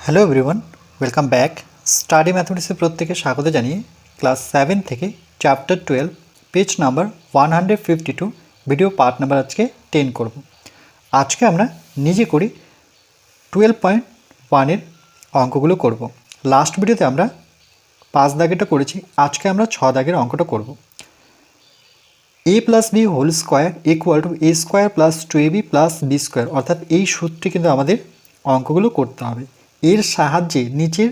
Hello everyone, welcome back. Study ম্যাথমেটিক্সে প্রত্যেকে স্বাগত জানিয়ে ক্লাস 7 থেকে chapter 12 page number 152 video part number আজকে 10 করব। আজকে আমরা নিজে করি 12.1 এর অঙ্কগুলো করব। লাস্ট ভিডিওতে আমরা 5 দাগেরটা করেছি, আজকে আমরা 6 দাগের অঙ্কটা করব। a plus B whole square equal to A square plus 2ab plus B square, অর্থাৎ এই সূত্রে কিন্তু আমাদের অঙ্কগুলো করতে হবে। এর সাহায্যে নিচের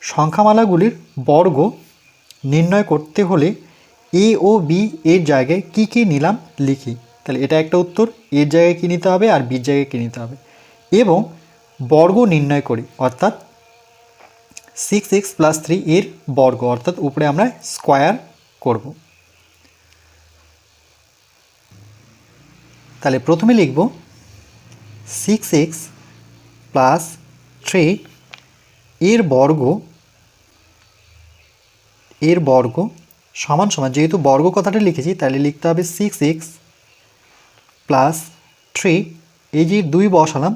সংখ্যামালাগুলির বর্গ নির্ণয় করতে হলে এ ও বি এর জায়গায় কী কী নিলাম লিখি। তাহলে এটা একটা উত্তর, এর জায়গায় কী নিতে হবে আর বির জায়গায় কী নিতে হবে, এবং বর্গ নির্ণয় করি, অর্থাৎ 6x প্লাস 3 এর বর্গ, অর্থাৎ উপরে আমরা স্কোয়ার করব। তাহলে প্রথমে লিখব 6x প্লাস 3 এর বর্গ সমান সমান, যেহেতু বর্গ কথাটা লিখেছি তাহলে লিখতে হবে 6x প্লাস 3, এই যে 2 বসালাম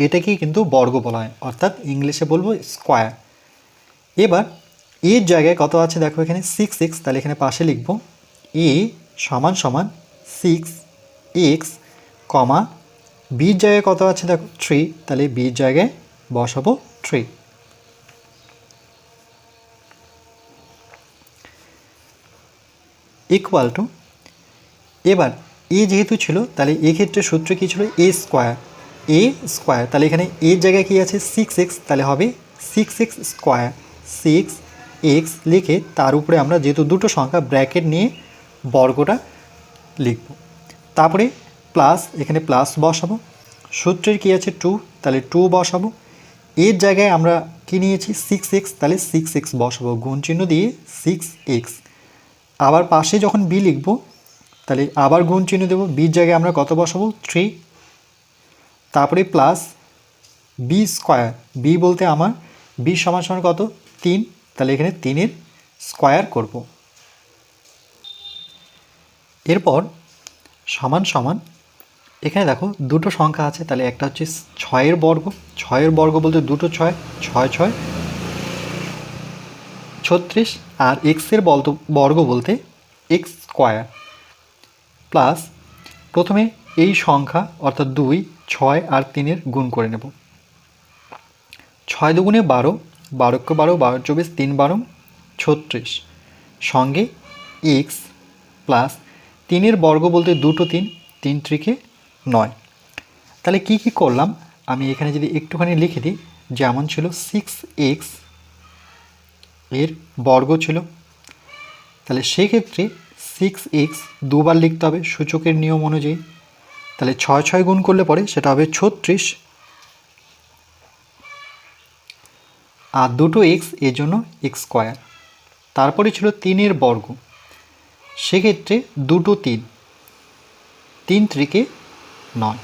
এটাকেই কিন্তু বর্গ বলা হয়, অর্থাৎ ইংলিশে বলবো স্কোয়ার। এবার এর জায়গায় কত আছে দেখো, এখানে 6x, তাহলে এখানে পাশে লিখব এ সমান সমান 6x কমা বির জায়গায় কত আছে দেখো 3, তাহলে বির জায়গায় বসাবো 3। ইকুয়াল টু, এবার এ যেহেতু ছিল তাহলে এক্ষেত্রে সূত্র কী ছিল, এ স্কোয়ার, তাহলে এখানে এর জায়গায় কী আছে 6x, তাহলে হবে 6x স্কোয়ার, 6x লিখে তার উপরে আমরা যেহেতু দুটো সংখ্যা ব্র্যাকেট নিয়ে বর্গটা লিখব। তারপরে প্লাস, এখানে প্লাস বসাবো, সূত্রের কী আছে 2, তাহলে 2 বসাবো। এর জায়গায় আমরা কী নিয়েছি 6x, তাহলে 6x বসাবো, গুণ চিহ্ন দিয়ে 6x। আবার পাশে যখন বি লিখব তাহলে আবার গুণ চিহ্ন দেবো, বির জায়গায় আমরা কত বসাবো 3, তারপরে প্লাস বি স্কোয়ার, বি বলতে আমার বি সমান সমান কত 3, তাহলে এখানে 3-এর স্কোয়ার করব। এরপর সমান সমান, এখানে দেখো দুটো সংখ্যা আছে, তাহলে একটা হচ্ছে 6-এর বর্গ, 6-এর বর্গ বলতে দুটো 6, 6 6 36, আর এক্সের বর্গ বলতে এক্স স্কোয়ার, প্লাস প্রথমে এই সংখ্যা অর্থাৎ 2, 6 আর 3-এর গুণ করে নেব। 6 দুগুণে 12, 12 12, 12 24, 3 12 36, সঙ্গে এক্স প্লাস 3-এর বর্গ বলতে দুটো 3, 3 3 9। তাহলে কি কি করলাম আমি এখানে যদি একটুখানি লিখে দিই, যেমন ছিল 6x এর বর্গ ছিল, তাহলে সেক্ষেত্রে 6x দুবার লিখতে হবে সূচকের নিয়ম অনুযায়ী, তাহলে 6 6 গুণ করলে পরে সেটা হবে 36, আর দুটো x এর জন্য x স্কোয়ার। তারপরে ছিল 3-এর বর্গ, সেক্ষেত্রে দুটো 3, 3 3 9।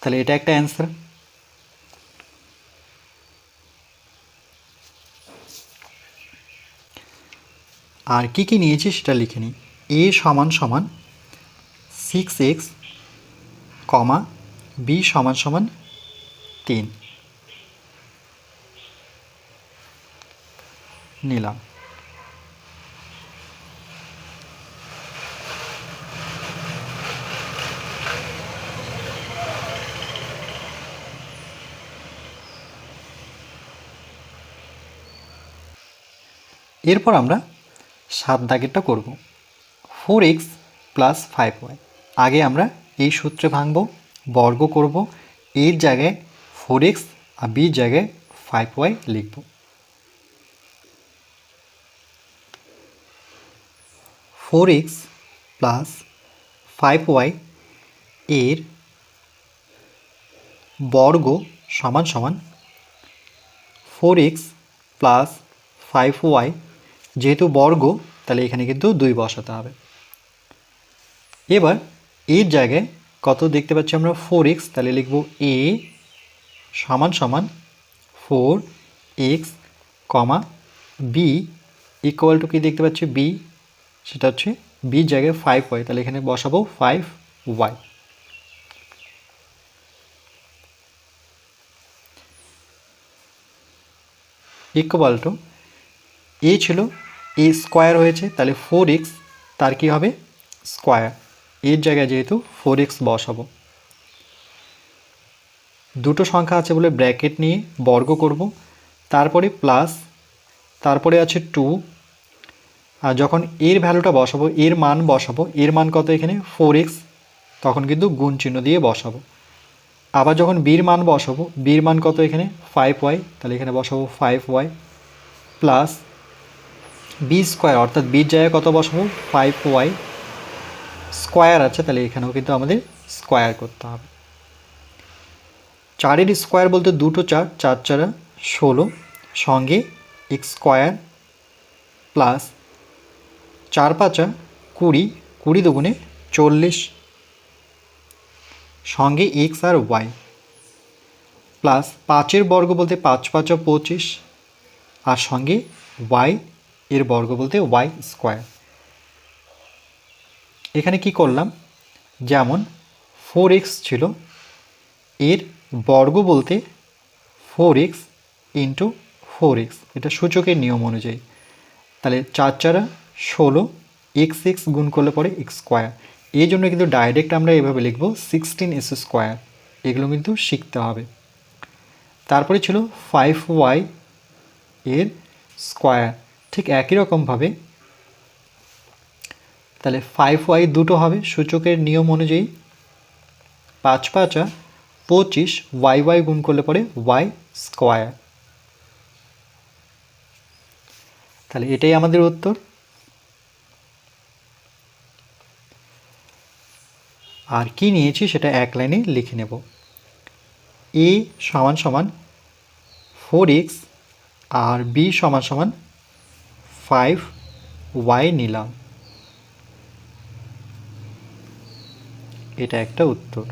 তাহলে এটা একটা অ্যান্সার। আর কি কি নিয়েছি সেটা লিখে নিই, এ সমান সমান 6x কমা বি সমান সমান 3 নিলাম। এরপর আমরা 7 দাগেরটা করব, 4x প্লাস 5y। আগে আমরা এই সূত্রে ভাঙব, বর্গ করব, এর জায়গায় 4x আর বির জায়গায় 5y লিখব। 4x প্লাস 5y এর বর্গ সমান সমান 4x প্লাস 5y, যেহেতু বর্গ তাহলে এখানে কিন্তু 2 বসাতে হবে। এবার এর জায়গায় কত দেখতে পাচ্ছি আমরা 4x, তাহলে লিখব a সমান সমান 4x comma b equal to কি দেখতে পাচ্ছি b, সেটা হচ্ছে b জায়গায় 5y, তাহলে এখানে বসাবো 5y। ওয়াই। ইকুয়াল টু এ ছিল এ স্কোয়ার হয়েছে, তাহলে 4x তার কি হবে স্কোয়ার, এর জায়গায় যেহেতু 4x বসাবো। দুটো সংখ্যা আছে বলে ব্র্যাকেট নিয়ে বর্গ করব, তারপরে প্লাস, তারপরে আছে 2, আর যখন এর ভ্যালুটা বসাবো, এর মান বসাবো, এর মান কত এখানে 4x, তখন কিন্তু গুণ চিহ্ন দিয়ে বসাবো। আবার যখন বির মান বসাবো, বির মান কত এখানে 5y, তাহলে এখানে বসাবো 5y প্লাস বি স্কোয়ার, অর্থাৎ বির জায়গায় কত বসাবো 5y স্কোয়ার আছে, তাহলে এখানেও কিন্তু আমাদের স্কোয়ার করতে হবে। 4-এর স্কোয়ার বলতে দুটো 4, 4 4 16, সঙ্গে এক্স স্কোয়ার প্লাস 4 5 20, 20 দুগুণে 40, সঙ্গে এক্স আর ওয়াই প্লাস 5-এর বর্গ বলতে 5 5 25, আর সঙ্গে ওয়াই এর বর্গ বলতে ওয়াই স্কোয়ার। এখানে কি করলাম, যেমন 4x ছিল, এর বর্গ বলতে 4x ইন্টু 4x, এটা সূচকের নিয়ম অনুযায়ী, তাহলে 4 4 16, এক্স এক্স গুণ করলে পরে এক্স স্কোয়ার। এই জন্য কিন্তু ডাইরেক্ট আমরা এভাবে লিখব 16s স্কোয়ার, এগুলো কিন্তু শিখতে হবে। তারপরে ছিল 5y এর স্কোয়ার, ঠিক একই রকমভাবে তাহলে 5y দুটো হবে সূচকের নিয়ম অনুযায়ী, 5 5 25, ওয়াই ওয়াই গুণ করলে পরে ওয়াই স্কোয়ার। তাহলে এটাই আমাদের উত্তর। আর কি নিয়েছি সেটা এক লাইনে লিখে নেব। এ সমান সমান 4x আর বি সমান সমান 5y নিলাম, এটা একটা উত্তর।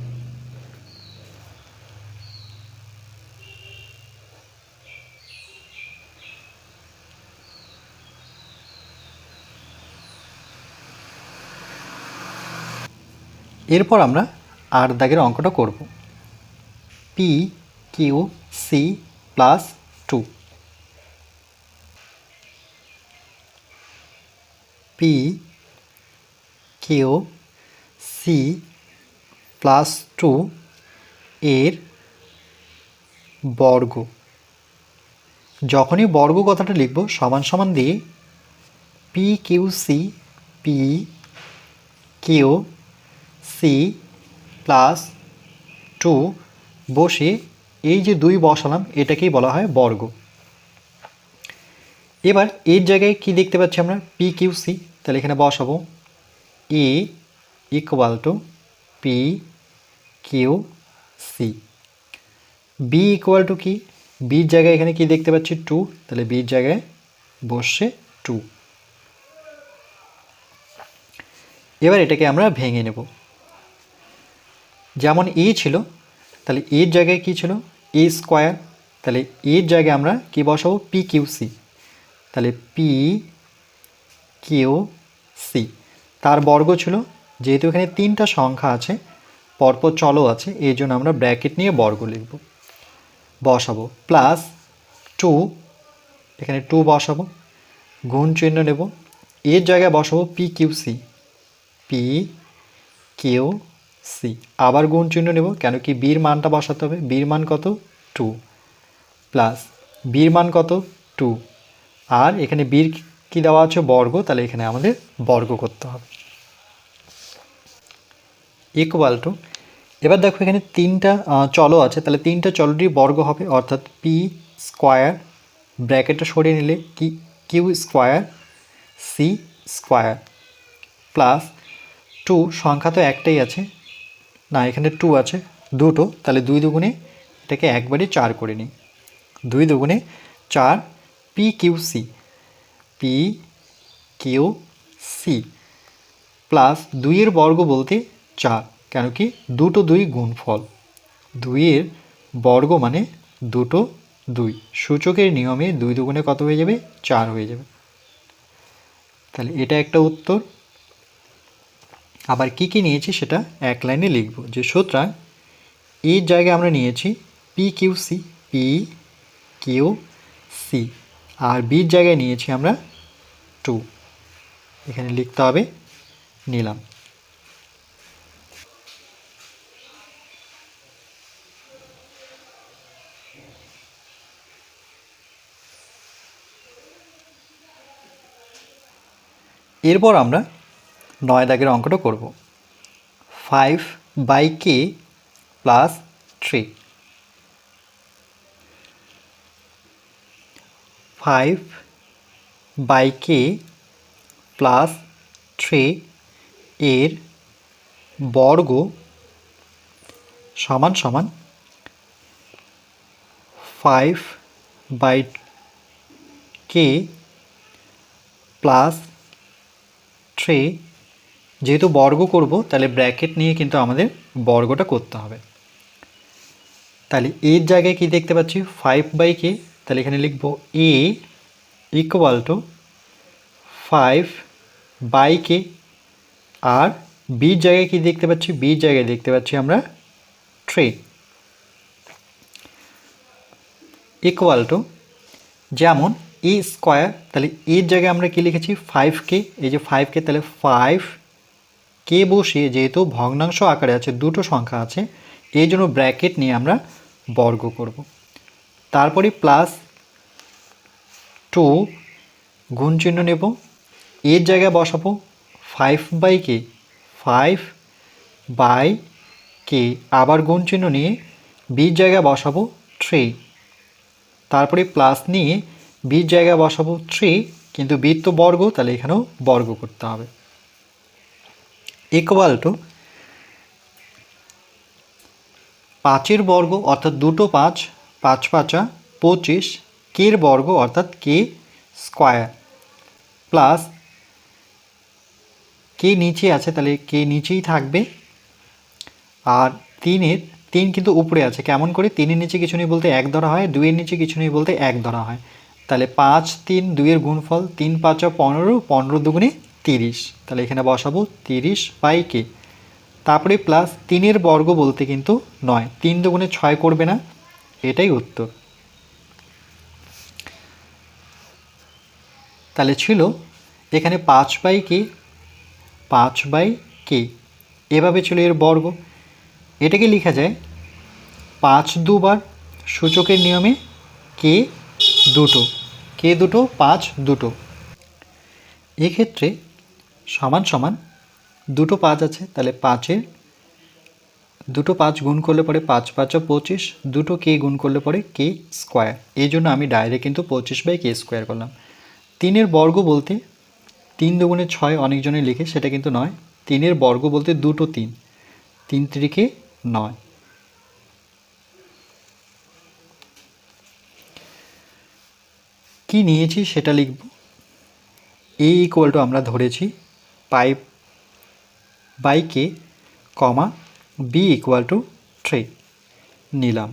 এরপর আমরা আর দাগের অঙ্কটা করব। P Q C plus 2, P Q C plus 2 এর বর্গ। যখনই বর্গ কথাটা লিখব সমান সমান দিয়ে পি কিউ সি প্লাস 2 বসে এই যে 2 বসালাম, এটাকেই বলা হয় বর্গ। এবার এর জায়গায় কি দেখতে পাচ্ছি আমরা পি কিউ সি, তাহলে এখানে বসাবো A equal to P Q C, B equal to কি, বির জায়গায় এখানে কি দেখতে পাচ্ছি 2, তাহলে বির জায়গায় বসছে 2। এবার এটাকে আমরা ভেঙে নেব। যেমন এ ছিল, তাহলে এর জায়গায় কি ছিল এ স্কোয়ার, তাহলে এর জায়গায় আমরা কি বসাবো পি কিউ সি, তাহলে পি কিউ সি, তার বর্গ ছিল, যেহেতু এখানে 3টা সংখ্যা আছে পরপর চলো আছে, এই জন্য আমরা ব্র্যাকেট নিয়ে বর্গ লিখব, বসাবো প্লাস 2, এখানে 2 বসাবো, গুণ চিহ্ন নেব, এর জায়গায় বসাবো পি কিউ সি, আবার গুণ চিহ্ন নেব, কেন কি বির মানটা বসাতে হবে, বির মান কত 2 প্লাস বির মান কত 2, আর এখানে বির কি দেওয়া আছে বর্গ, তাহলে এখানে আমাদের বর্গ করতে হবে ইকুয়াল টু। এবার দেখো এখানে 3টা চলো আছে, তাহলে 3টা চলরই বর্গ হবে, অর্থাৎ পি স্কোয়ার, ব্র্যাকেটটা সরিয়ে নিলে কি Q square C square plus 2, সংখ্যা তো একটাই আছে না, এখানে 2 আছে দুটো, তাহলে 2 দুগুণে এটাকে একবারে 4 করে নিই, 2 দুগুণে 4 পি কিউ সি প্লাস 2-এর বর্গ বলতে 4, কেন কি দুটো 2 গুণফল, 2-এর বর্গ মানে দুটো 2, সূচকের নিয়মে 2 দুগুণে কত হয়ে যাবে 4 হয়ে যাবে। তাহলে এটা একটা উত্তর। আবার কি নিয়েছি সেটা এক লাইনে লিখব, যে সুতরাং এর জায়গায় আমরা নিয়েছি P Q C, P Q C, আর বির জায়গায় নিয়েছি আমরা 2, এখানে লিখতে হবে নিলাম। এরপর আমরা 9 দাগের অঙ্কটা করব। 5/k প্লাস 3, 5/k প্লাস 3 এর বর্গ সমান সমান 5/k প্লাস 3, যেহেতু বর্গ করব তাহলে ব্র্যাকেট নিয়ে কিন্তু আমাদের বর্গটা করতে হবে। তাহলে এর জায়গায় কি দেখতে পাচ্ছি 5/k, তাহলে এখানে লিখব a ইকুয়াল টু 5/k, আর বির জায়গায় কি দেখতে পাচ্ছি, বির জায়গায় দেখতে পাচ্ছি আমরা 3 ইকুয়াল টু, যেমন এ স্কোয়ার, তাহলে এর জায়গায় আমরা কি লিখেছি 5k, এই যে 5k, তাহলে 5k বসিয়ে, যেহেতু ভগ্নাংশ আকারে আছে, দুটো সংখ্যা আছে, এই জন্য ব্র্যাকেট নিয়ে আমরা বর্গ করব। তারপরে প্লাস 2 গুণ চিহ্ন নেব, এর জায়গায় বসাবো 5/k, 5/k, আবার গুণ চিহ্ন নিয়ে বির জায়গায় বসাবো 3, তারপরে প্লাস নিয়ে বির জায়গায় বসাবো 3, কিন্তু বির তো বর্গ, তাহলে এখানেও বর্গ করতে হবে, ইকুয়াল টু 5 বর্গ অর্থাৎ দুটো 5, 5 5 25, কের বর্গ অর্থাৎ কে স্কোয়ার, প্লাস কে নিচে আছে তাহলে কে নিচেই থাকবে, আর 3 কিন্তু উপরে আছে, কেমন করে, 3-এর নিচে কিছু নেই বলতে 1 ধরা হয়, 2-এর নিচে কিছু নেই বলতে 1 ধরা হয়, তাহলে 5 3 2-এর গুণফল 3 5 15, 15 দুগুণে 30, তাহলে এখানে বসাবো 30/k, তারপরে প্লাস 3-এর বর্গ বলতে কিন্তু 9, 3 দুগুণে 6 করবে না, এটাই উত্তর। তাহলে ছিল এখানে 5/k, 5/k, এভাবে ছিল এর বর্গ। এটাকে লেখা যায় 5 দুবার সূচকের নিয়মে কে দুটো, কে দুটো 5 দুটো, এক্ষেত্রে সমান সমান দুটো 5 আছে, তাহলে 5-এর দুটো 5 গুণ করলে পরে 5 5 25, দুটো কে গুণ করলে পরে কে স্কোয়ার, এই জন্য আমি ডাইরেক্ট কিন্তু 25/k স্কোয়ার করলাম। 3-এর বর্গ বলতে 3 দুগুণে 6 অনেকজনে লিখে, সেটা কিন্তু নয়, 3-এর বর্গ বলতে দুটো 3, 3 3-কে 9। কি নিয়েছি সেটা লিখব, a ইকুয়াল টু আমরা ধরেছি 5/k, b ইকুয়াল টু 3 নিলাম।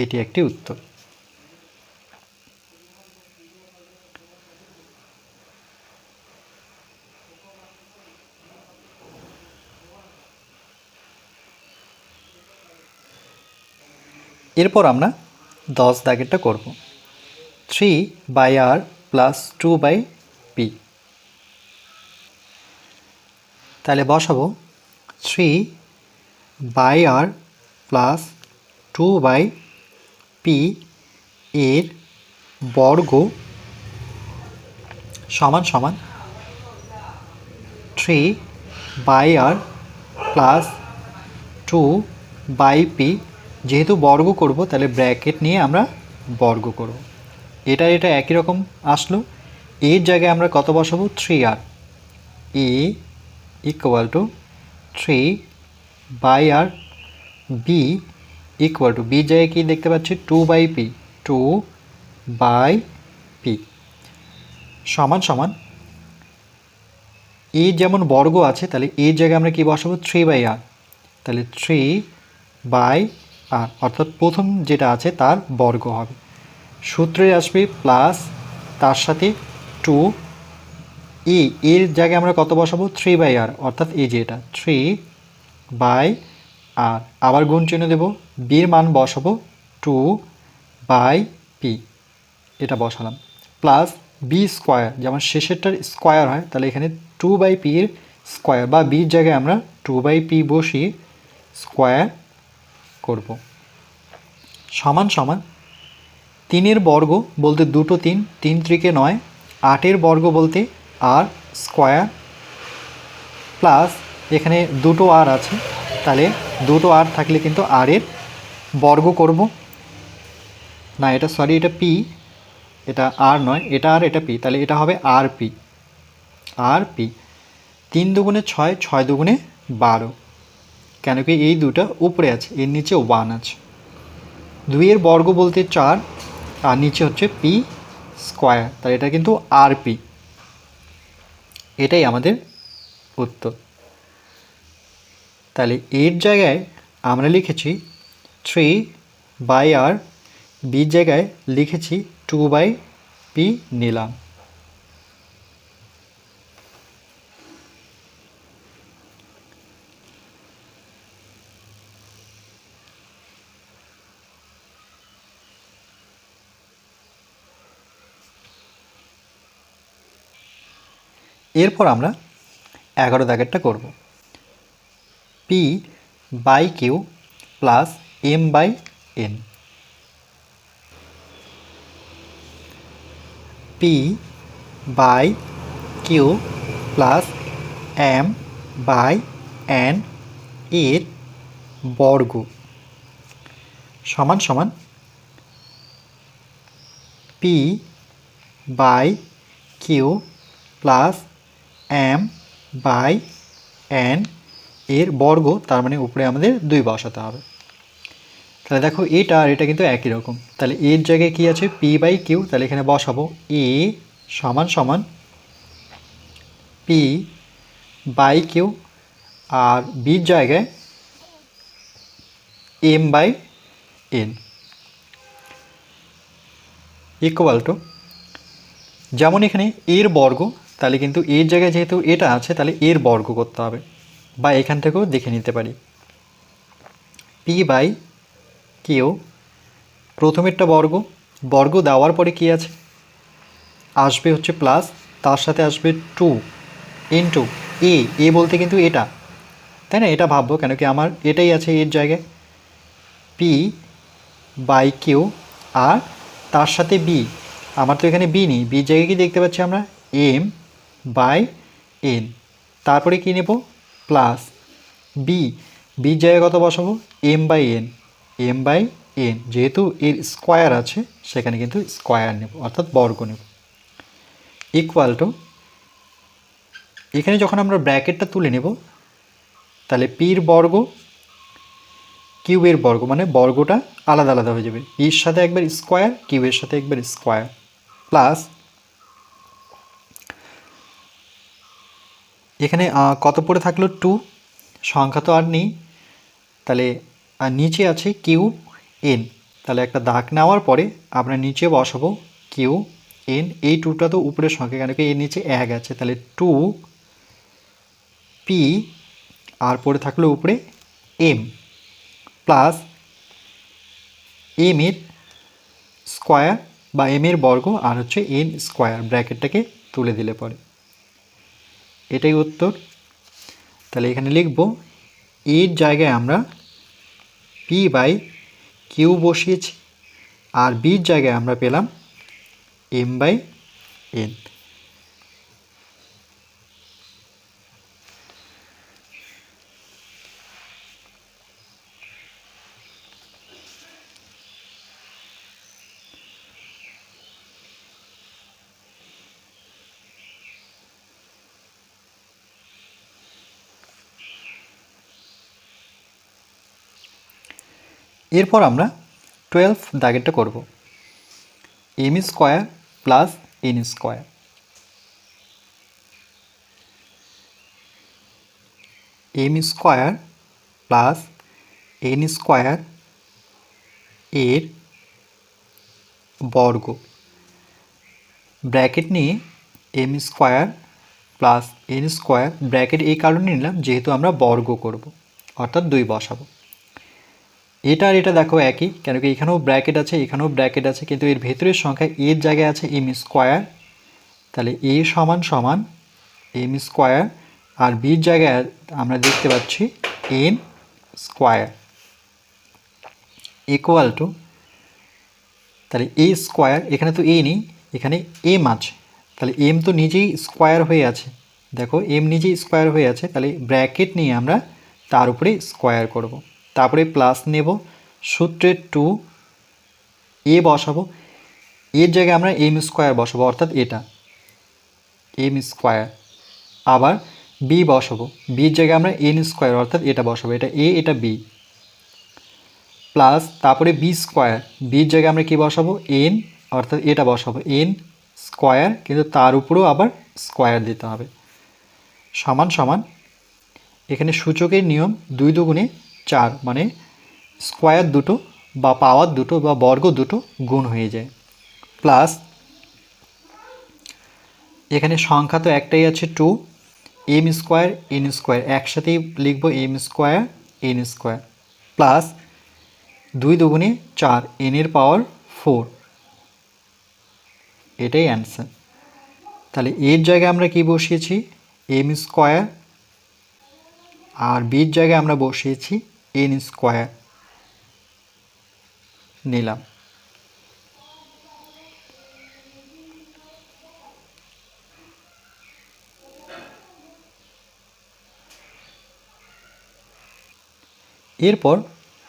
এটি একটি উত্তর। এরপর আমরা 10 দাগেরটা করব। 3/r প্লাস 2/p, তাহলে বসাবো 3/r প্লাস 2/p এর বর্গ সমান সমান 3/r প্লাস 2/p, যেহেতু বর্গ করব তাহলে ব্র্যাকেট নিয়ে আমরা বর্গ করব। এটা একই রকম আসলো, এর জায়গায় আমরা কত বসাবো 3r, a equal to 3/r, b equal to, বির জায়গায় কি দেখতে পাচ্ছি 2/p, 2/p সমান সমান, এ যেমন বর্গ আছে তাহলে এর জায়গায় আমরা কি বসাবো 3/r, তাহলে 3/r অর্থাৎ প্রথম যেটা আছে তার বর্গ হবে, সূত্রে আসবে প্লাস, তার সাথে টু এর জায়গায় আমরা কত বসাবো 3/r, অর্থাৎ এই যে এটা 3/r। আবার গুণ চিহ্ন দেব, বির মান বসাবো 2/p, এটা বসালাম, প্লাস বি স্কোয়ার, যেমন শেষেরটার স্কোয়ার হয়, তাহলে এখানে 2/p এর স্কোয়ার বা বির জায়গায় আমরা 2/p বসিয়ে স্কোয়ার করব, সমান সমান 3-এর বর্গ বলতে দুটো 3, 3 × 9, 8-এর বর্গ বলতে আর স্কোয়ার, প্লাস এখানে দুটো আর আছে, তাহলে দুটো আর থাকলে কিন্তু আর এর বর্গ করব না, এটা সরি এটা পি, এটা আর নয়, এটা আর এটা পি, তাহলে এটা হবে আর পি, 3 দুগুণে 6, 6 দুগুণে 12, কেন কি এই দুটো উপরে আছে, এর নিচে 1 আছে। 2-এর বর্গ বলতে 4, আর নিচে হচ্ছে পি স্কোয়ার, তাহলে এটা কিন্তু আর পি, এটাই আমাদের উত্তর। তাহলে এর জায়গায় আমরা লিখেছি 3/r, বির জায়গায় লিখেছি 2/p নিলাম। এরপর আমরা 11 দাগেরটা করব, p/q plus m/n, p/q plus m/n এর বর্গ সমান সমান p/q প্লাস m/n এর বর্গ, তার মানে উপরে আমাদের 2 বসাতে হবে। তাহলে দেখো এটা আর এটা কিন্তু একই রকম, তাহলে এর জায়গায় কি আছে p/q, তাহলে এখানে বসাবো a সমান সমান p/q, আর বির জায়গায় m/n ইকুয়াল টু, যেমন এখানে এর বর্গ, তাহলে কিন্তু এর জায়গায় যেহেতু এটা আছে, তাহলে এর বর্গ করতে হবে, বা এখান থেকেও দেখে নিতে পারি। p/q প্রথমেরটা বর্গ, বর্গ দেওয়ার পরে কি আছে আসবে হচ্ছে প্লাস, তার সাথে আসবে 2 ইন্টু এ বলতে কিন্তু এটা, তাই না, এটা ভাববো কেন কি আমার এটাই আছে এর জায়গায় p/q, আর তার সাথে বি, আমার তো এখানে বি নেই, বির জায়গায় কি দেখতে পাচ্ছি আমরা m/n, তারপরে কি নেব প্লাস বির জায়গায় কত বসাবো m/n, যেহেতু এর স্কোয়ার আছে সেখানে কিন্তু স্কোয়ার নেব, অর্থাৎ বর্গ নেব, ইকুয়াল টু, এখানে যখন আমরা ব্র্যাকেটটা তুলে নেব, তাহলে পির বর্গ কিউবের বর্গ, মানে বর্গটা আলাদা আলাদা হয়ে যাবে, পির সাথে একবার স্কোয়ার, কিউবের সাথে একবার স্কোয়ার, প্লাস এখানে কত পড়ে থাকলো 2, সংখ্যা তো আর নেই, তাহলে আর নিচে আছে কিউ/n, তাহলে একটা দাগ নেওয়ার পরে আমরা নিচে বসাবো কিউ/n, এই 2টা তো উপরের সংখ্যা, কেন কি এর নিচে 1 আছে, তাহলে 2p, আর পরে থাকলো উপরে m, প্লাস m এর স্কোয়ার বা m এর বর্গ, আর হচ্ছে n স্কোয়ার, ব্র্যাকেটটাকে তুলে দিলে পরে এটাই উত্তর। তাহলে এখানে লিখব এর জায়গায় আমরা p/q বসিয়েছি, আর বির জায়গায় আমরা পেলাম m/n। এরপর আমরা 12 দাগেরটা করব, m square plus n square, m square plus n square এর বর্গ, ব্র্যাকেট নিয়ে M square plus N square, bracket এই কারণে নিলাম যেহেতু আমরা বর্গ করব, অর্থাৎ 2 বসাবো। এটা আর এটা দেখো একই, কেন কি এখানেও ব্র্যাকেট আছে এখানেও ব্র্যাকেট আছে, কিন্তু এর ভেতরের সংখ্যা এর জায়গায় আছে এম স্কোয়ার, তাহলে এ সমান সমান এম স্কোয়ার, আর বির জায়গায় আমরা দেখতে পাচ্ছি এন স্কোয়ার ইকুয়াল টু, তাহলে এ স্কোয়ার, এখানে তো এ নেই, এখানে এম আছে, তাহলে এম তো নিজেই স্কোয়ার হয়ে আছে, দেখো এম নিজেই স্কোয়ার হয়ে আছে, তাহলে ব্র্যাকেট নিয়ে আমরা তার উপরে স্কোয়ার করব, তারপরে প্লাস নেব, সূত্রের 2 এ বসাবো, এর জায়গায় আমরা এম স্কোয়ার বসাবো, অর্থাৎ এটা এম স্কোয়ার, আবার বি বসাবো, বির জায়গায় আমরা এন স্কোয়ার অর্থাৎ এটা বসাবো, এটা এ এটা বি, প্লাস তারপরে বি স্কোয়ার, বির জায়গায় আমরা কী বসাবো এন, অর্থাৎ এটা বসাবো এন স্কোয়ার, কিন্তু তার উপরেও আবার স্কোয়ার দিতে হবে, সমান সমান, এখানে সূচকের নিয়ম 2 দুগুণে 4, মানে স্কোয়ার দুটো বা পাওয়ার দুটো বা বর্গ দুটো গুণ হয়ে যায়, প্লাস এখানে সংখ্যা তো একটাই আছে 2, এম স্কোয়ার এন স্কোয়ার একসাথেই লিখবো M square N square, plus 2 দুগুণে 4 এনের পাওয়ার 4, এটাই অ্যান্সার। তাহলে এর জায়গায় আমরা কি বসিয়েছি এম স্কোয়ার, আর বির জায়গায় আমরা বসিয়েছি এন স্কোয়ার নিলাম। এরপর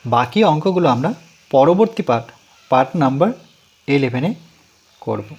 বাকি অঙ্কগুলো আমরা পরবর্তী পার্ট নাম্বার 11-এ করব।